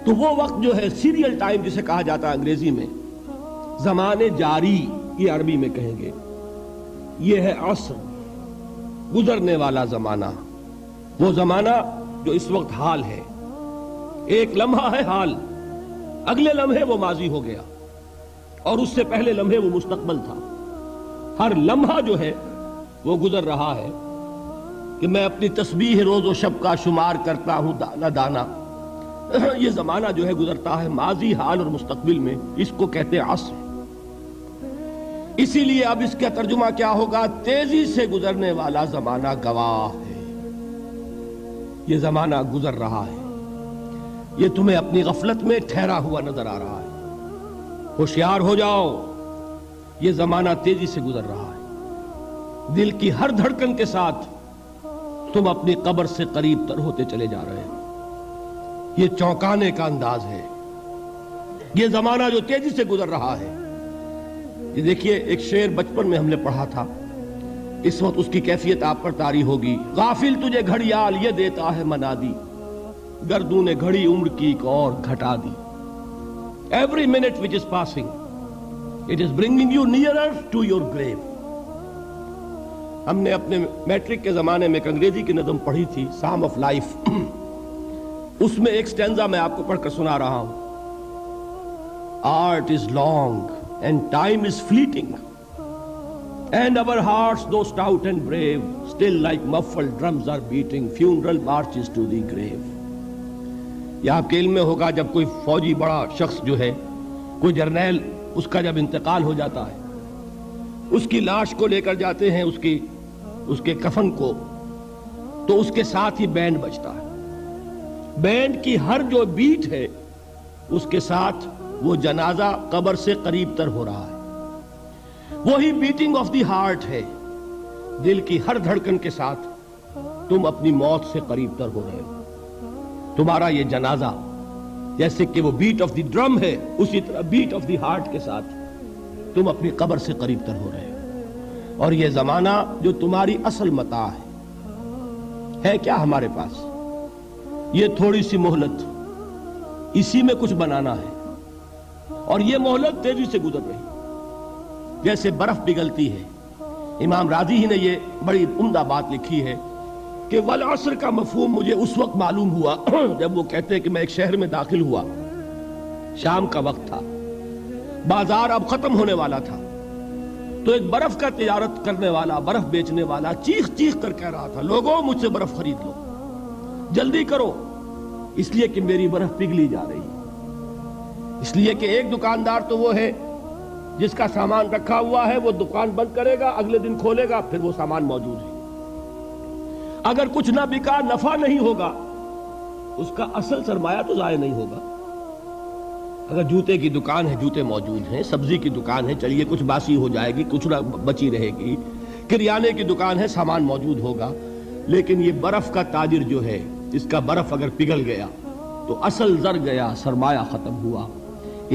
تو وہ وقت جو ہے سیریل ٹائم جسے کہا جاتا ہے انگریزی میں، زمانے جاری یہ عربی میں کہیں گے، یہ ہے عصر، گزرنے والا زمانہ، وہ زمانہ جو اس وقت حال ہے۔ ایک لمحہ ہے حال، اگلے لمحے وہ ماضی ہو گیا، اور اس سے پہلے لمحے وہ مستقبل تھا۔ ہر لمحہ جو ہے وہ گزر رہا ہے کہ میں اپنی تسبیح روز و شب کا شمار کرتا ہوں دانا دانا۔ یہ زمانہ جو ہے گزرتا ہے ماضی، حال اور مستقبل میں، اس کو کہتے ہیں عصر۔ اسی لیے اب اس کا ترجمہ کیا ہوگا؟ تیزی سے گزرنے والا زمانہ گواہ ہے۔ یہ زمانہ گزر رہا ہے، یہ تمہیں اپنی غفلت میں ٹھہرا ہوا نظر آ رہا ہے۔ ہوشیار ہو جاؤ، یہ زمانہ تیزی سے گزر رہا ہے۔ دل کی ہر دھڑکن کے ساتھ تم اپنی قبر سے قریب تر ہوتے چلے جا رہے ہو۔ یہ چونکانے کا انداز ہے، یہ زمانہ جو تیزی سے گزر رہا ہے۔ یہ دیکھیے، ایک شعر بچپن میں ہم نے پڑھا تھا، اس وقت اس کی کیفیت آپ پر طاری ہوگی۔ غافل تجھے گھڑیال یہ دیتا ہے منادی، گردوں نے گھڑی عمر کی ایک اور گھٹا دی۔ Every minute which is passing, it is bringing you nearer to your grave۔ ہم نے اپنے میٹرک کے زمانے میں ایک انگریزی کی نظم پڑھی تھی، سام آف لائف۔ اس میں ایک سٹینزا میں آپ کو پڑھ کر سنا رہا ہوں۔ Art is long and time is fleeting, and our hearts though stout and brave, still like muffled drums are beating funeral marches to the grave۔ یہ آپ کے علم میں ہوگا، جب کوئی فوجی بڑا شخص جو ہے، کوئی جرنیل، اس کا جب انتقال ہو جاتا ہے، اس کی لاش کو لے کر جاتے ہیں، اس کے کفن کو، تو اس کے ساتھ ہی بینڈ بجتا ہے۔ بینڈ کی ہر جو بیٹ ہے، اس کے ساتھ وہ جنازہ قبر سے قریب تر ہو رہا ہے۔ وہی بیٹنگ آف دی ہارٹ ہے، دل کی ہر دھڑکن کے ساتھ تم اپنی موت سے قریب تر ہو رہے ہو۔ تمہارا یہ جنازہ جیسے کہ وہ بیٹ آف دی ڈرم ہے، اسی طرح بیٹ آف دی ہارٹ کے ساتھ تم اپنی قبر سے قریب تر ہو رہے ہو۔ اور یہ زمانہ جو تمہاری اصل متاع ہے کیا ہمارے پاس؟ یہ تھوڑی سی مہلت، اسی میں کچھ بنانا ہے، اور یہ مہلت تیزی سے گزر رہی، جیسے برف پگھلتی ہے۔ امام راضی ہی نے یہ بڑی عمدہ بات لکھی ہے کہ والعصر کا مفہوم مجھے اس وقت معلوم ہوا جب وہ کہتے ہیں کہ میں ایک شہر میں داخل ہوا، شام کا وقت تھا، بازار اب ختم ہونے والا تھا، تو ایک برف کا تجارت کرنے والا، برف بیچنے والا چیخ چیخ کر کہہ رہا تھا، لوگوں مجھ سے برف خرید لو، جلدی کرو، اس لیے کہ میری برف پگھلی جا رہی ہے۔ اس لیے کہ ایک دکاندار تو وہ ہے جس کا سامان رکھا ہوا ہے، وہ دکان بند کرے گا، اگلے دن کھولے گا، پھر وہ سامان موجود ہے۔ اگر کچھ نہ بکا، نفع نہیں ہوگا، اس کا اصل سرمایہ تو ضائع نہیں ہوگا۔ اگر جوتے کی دکان ہے، جوتے موجود ہیں، سبزی کی دکان ہے، چلیے کچھ باسی ہو جائے گی، کچھ نہ بچی رہے گی، کریانے کی دکان ہے، سامان موجود ہوگا، لیکن یہ برف کا تاجر جو ہے، اس کا برف اگر پگھل گیا تو اصل زر گیا، سرمایہ ختم ہوا۔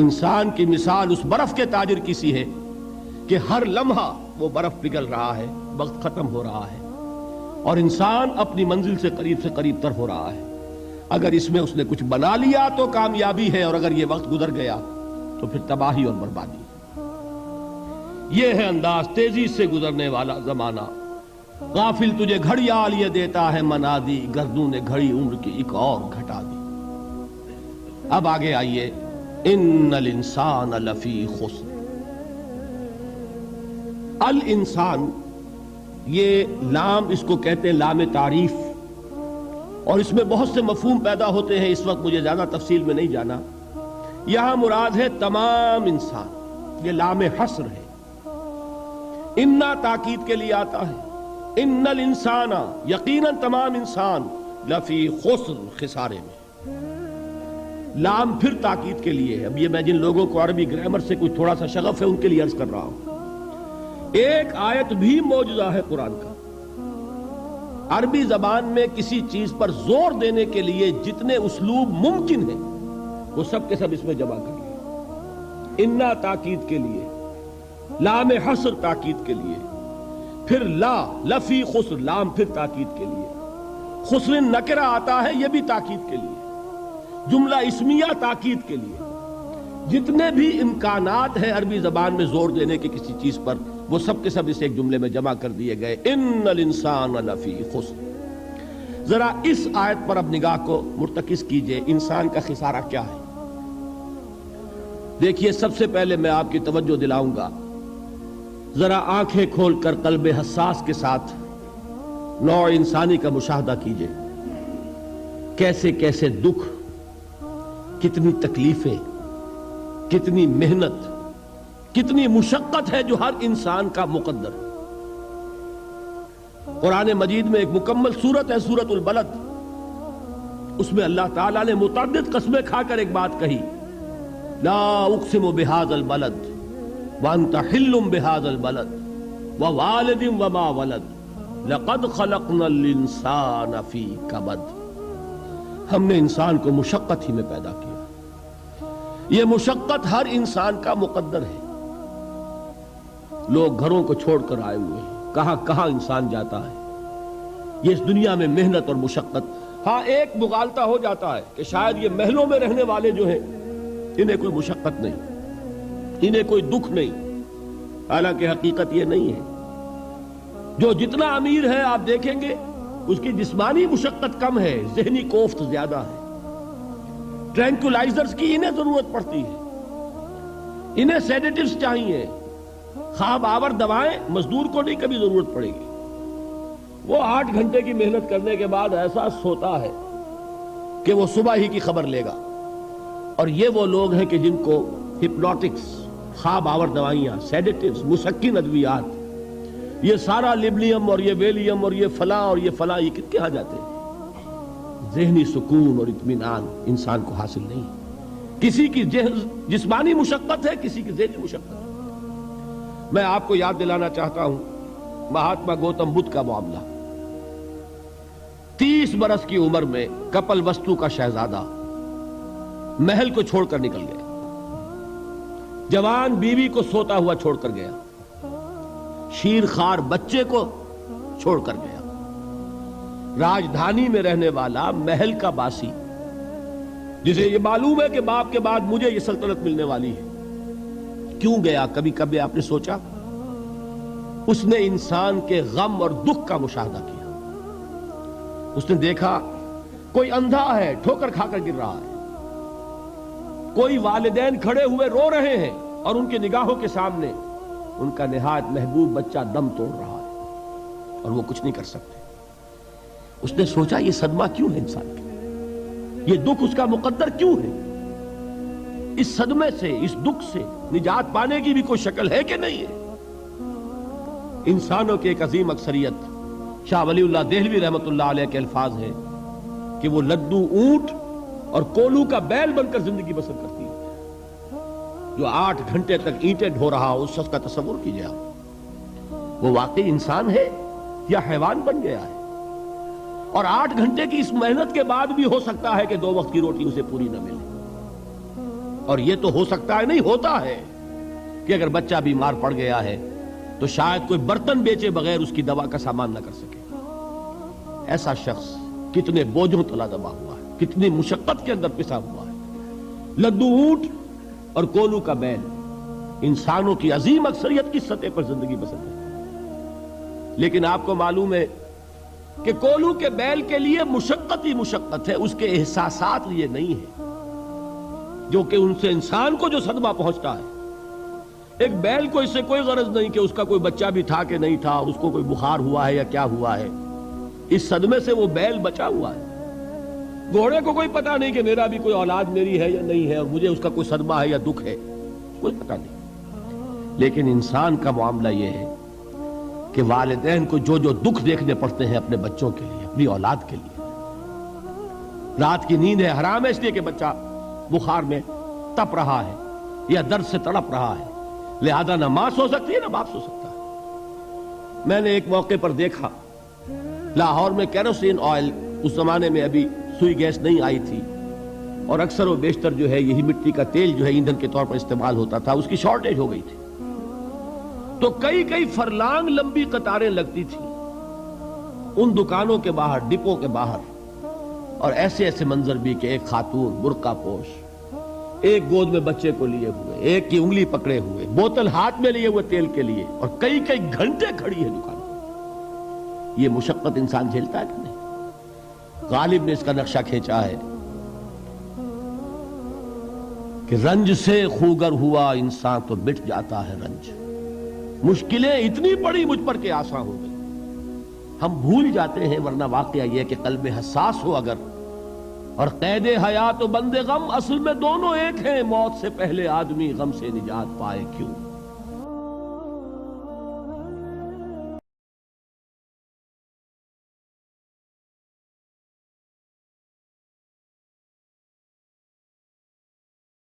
انسان کی مثال اس برف کے تاجر کی سی ہے کہ ہر لمحہ وہ برف پگھل رہا ہے، وقت ختم ہو رہا ہے، اور انسان اپنی منزل سے قریب تر ہو رہا ہے۔ اگر اس میں اس نے کچھ بنا لیا تو کامیابی ہے، اور اگر یہ وقت گزر گیا تو پھر تباہی اور بربادی۔ یہ ہے انداز تیزی سے گزرنے والا زمانہ۔ غافل تجھے گھڑیال یہ دیتا ہے منادی، گردوں نے گھڑی عمر کی ایک اور گھٹا دی۔ اب آگے آئیے، ان الانسان لفی خسر۔ الانسان، یہ لام اس کو کہتے ہیں لام تعریف، اور اس میں بہت سے مفہوم پیدا ہوتے ہیں، اس وقت مجھے زیادہ تفصیل میں نہیں جانا۔ یہاں مراد ہے تمام انسان، یہ لام حصر ہے۔ انا تاکید کے لیے آتا ہے، ان الانسان، یقیناً تمام انسان، لفی خسر، خسارے میں۔ لام پھر تاکید کے لیے ہے۔ اب یہ میں جن لوگوں کو عربی گرامر سے کچھ تھوڑا سا شغف ہے ان کے لیے عرض کر رہا ہوں، ایک آیت بھی معجزہ ہے قرآن کا۔ عربی زبان میں کسی چیز پر زور دینے کے لیے جتنے اسلوب ممکن ہیں وہ سب کے سب اس میں جمع کر لیے۔ انا تاکید کے لیے، لام حصر تاکید کے لیے، پھر لا لفی خسر، لام پھر تاکید کے لیے، خسر نکرہ آتا ہے یہ بھی تاکید کے لیے، جملہ اسمیہ تاکید کے لیے. جتنے بھی امکانات ہیں عربی زبان میں زور دینے کے کسی چیز پر، وہ سب کے سب اس ایک جملے میں جمع کر دیے گئے. ان الانسان لفی خسر. ذرا اس آیت پر اب نگاہ کو مرتکز کیجئے. انسان کا خسارہ کیا ہے؟ دیکھیے، سب سے پہلے میں آپ کی توجہ دلاؤں گا، ذرا آنکھیں کھول کر قلب حساس کے ساتھ نوع انسانی کا مشاہدہ کیجئے. کیسے کیسے دکھ، کتنی تکلیفیں، کتنی محنت، کتنی مشقت ہے جو ہر انسان کا مقدر ہے. قرآن مجید میں ایک مکمل سورت ہے، سورت البلد. اس میں اللہ تعالیٰ نے متعدد قسمیں کھا کر ایک بات کہی، لا اقسم بہذا البلد وانت حل بہذا البلد ووالد وما ولد لقد خلقنا الانسان فی کبد. ہم نے انسان کو مشقت ہی میں پیدا کیا. یہ مشقت ہر انسان کا مقدر ہے. لوگ گھروں کو چھوڑ کر آئے ہوئے ہیں، کہاں کہاں انسان جاتا ہے. یہ اس دنیا میں محنت اور مشقت. ہاں، ایک مغالطہ ہو جاتا ہے کہ شاید یہ محلوں میں رہنے والے جو ہیں انہیں کوئی مشقت نہیں، انہیں کوئی دکھ نہیں. حالانکہ حقیقت یہ نہیں ہے. جو جتنا امیر ہے آپ دیکھیں گے اس کی جسمانی مشقت کم ہے، ذہنی کوفت زیادہ ہے. ٹرینکولائزرز کی انہیں ضرورت پڑتی ہے، انہیں سیڈیٹیوز چاہیے. خواب آور دوائیں مزدور کو نہیں کبھی ضرورت پڑے گی. وہ 8 گھنٹے کی محنت کرنے کے بعد ایسا سوتا ہے کہ وہ صبح ہی کی خبر لے گا. اور یہ وہ لوگ ہیں کہ جن کو ہپنوٹکس، خواب آور دوائیاں، سیڈیٹیوز، مسکن ادویات، یہ سارا لیبلیم اور یہ ویلیم اور یہ فلاں اور یہ فلاں، یہ کن کے ہاں جاتے ہیں. ذہنی سکون اور اطمینان انسان کو حاصل نہیں. کسی کی جسمانی مشقت ہے، کسی کی ذہنی مشقت ہے. میں آپ کو یاد دلانا چاہتا ہوں مہاتما گوتم بدھ کا معاملہ. 30 برس کی عمر میں کپل وستو کا شہزادہ محل کو چھوڑ کر نکل گیا. جوان بیوی کو سوتا ہوا چھوڑ کر گیا. شیر خوار بچے کو چھوڑ کر گیا. راجدھانی میں رہنے والا محل کا باسی، جسے یہ معلوم ہے کہ باپ کے بعد مجھے یہ سلطنت ملنے والی ہے، کیوں گیا؟ کبھی کبھی آپ نے سوچا؟ اس نے انسان کے غم اور دکھ کا مشاہدہ کیا. اس نے دیکھا کوئی اندھا ہے، ٹھوکر کھا کر گر رہا ہے. کوئی والدین کھڑے ہوئے رو رہے ہیں اور ان کی نگاہوں کے سامنے ان کا نہایت محبوب بچہ دم توڑ رہا ہے اور وہ کچھ نہیں کر سکتے. اس نے سوچا یہ صدمہ کیوں ہے انسان کا، یہ دکھ اس کا مقدر کیوں ہے؟ اس صدمے سے، اس دکھ سے نجات پانے کی بھی کوئی شکل ہے کہ نہیں ہے؟ انسانوں کی ایک عظیم اکثریت، شاہ ولی اللہ دہلوی رحمت اللہ علیہ کے الفاظ ہیں کہ وہ لدو اونٹ اور کولو کا بیل بن کر زندگی بسر کرتی ہے. جو 8 گھنٹے تک اینٹیں ڈھو رہا ہو، اس شخص کا تصور کیجئے آپ، وہ واقعی انسان ہے یا حیوان بن گیا ہے؟ اور 8 گھنٹے کی اس محنت کے بعد بھی ہو سکتا ہے کہ 2 وقت کی روٹی اسے پوری نہ ملے. اور یہ تو ہو سکتا ہے، نہیں ہوتا ہے کہ اگر بچہ بیمار پڑ گیا ہے تو شاید کوئی برتن بیچے بغیر اس کی دوا کا سامان نہ کر سکے. ایسا شخص کتنے بوجھوں تلا دبا ہوا ہے، کتنی مشقت کے اندر پسا ہوا ہے. لدو اونٹ اور کولو کا بیل انسانوں کی عظیم اکثریت کی سطح پر زندگی بسر ہے. لیکن آپ کو معلوم ہے کہ کولو کے بیل کے لیے مشقت ہی مشقت ہے، اس کے احساسات یہ نہیں ہے جو کہ ان سے انسان کو جو صدمہ پہنچتا ہے. ایک بیل کو اس سے کوئی غرض نہیں کہ اس کا کوئی بچہ بھی تھا کہ نہیں تھا، اس کو کوئی بخار ہوا ہے یا کیا ہوا ہے. اس صدمے سے وہ بیل بچا ہوا ہے. گھوڑے کو کوئی پتہ نہیں کہ میرا بھی کوئی اولاد میری ہے یا نہیں ہے اور مجھے اس کا کوئی صدمہ ہے یا دکھ ہے، کوئی پتہ نہیں. لیکن انسان کا معاملہ یہ ہے کہ والدین کو جو جو دکھ دیکھنے پڑتے ہیں اپنے بچوں کے لیے، اپنی اولاد کے لیے. رات کی نیند ہے حرام ہے اس لیے کہ بچہ بخار میں تپ رہا ہے یا درد سے تڑپ رہا ہے، لہذا نہ ماں سو سکتی ہے نہ باپ سو سکتا ہے. میں نے ایک موقع پر دیکھا لاہور میں کیروسین آئل، اس زمانے میں ابھی سوئی گیس نہیں آئی تھی اور اکثر و بیشتر جو ہے یہی مٹی کا تیل جو ہے ایندھن کے طور پر استعمال ہوتا تھا، اس کی شارٹیج ہو گئی تھی. تو کئی فرلانگ لمبی قطاریں لگتی تھی ان دکانوں کے باہر، ڈپو کے باہر. اور ایسے ایسے منظر بھی کہ ایک خاتون برقع پوش، ایک گود میں بچے کو لیے ہوئے، ایک کی انگلی پکڑے ہوئے، بوتل ہاتھ میں لیے ہوئے تیل کے لیے، اور کئی کئی گھنٹے کھڑی ہے دکان پر۔ یہ مشقت انسان جھیلتا ہے کہ نہیں؟ غالب نے اس کا نقشہ کھینچا ہے کہ رنج سے خوگر ہوا انسان تو مٹ جاتا ہے رنج۔ مشکلیں اتنی بڑی مجھ پر کہ آسان ہو گئی، ہم بھول جاتے ہیں، ورنہ واقعہ یہ کہ قلب حساس ہو اگر، اور قید حیات و بند غم اصل میں دونوں ایک ہیں، موت سے پہلے آدمی غم سے نجات پائے کیوں؟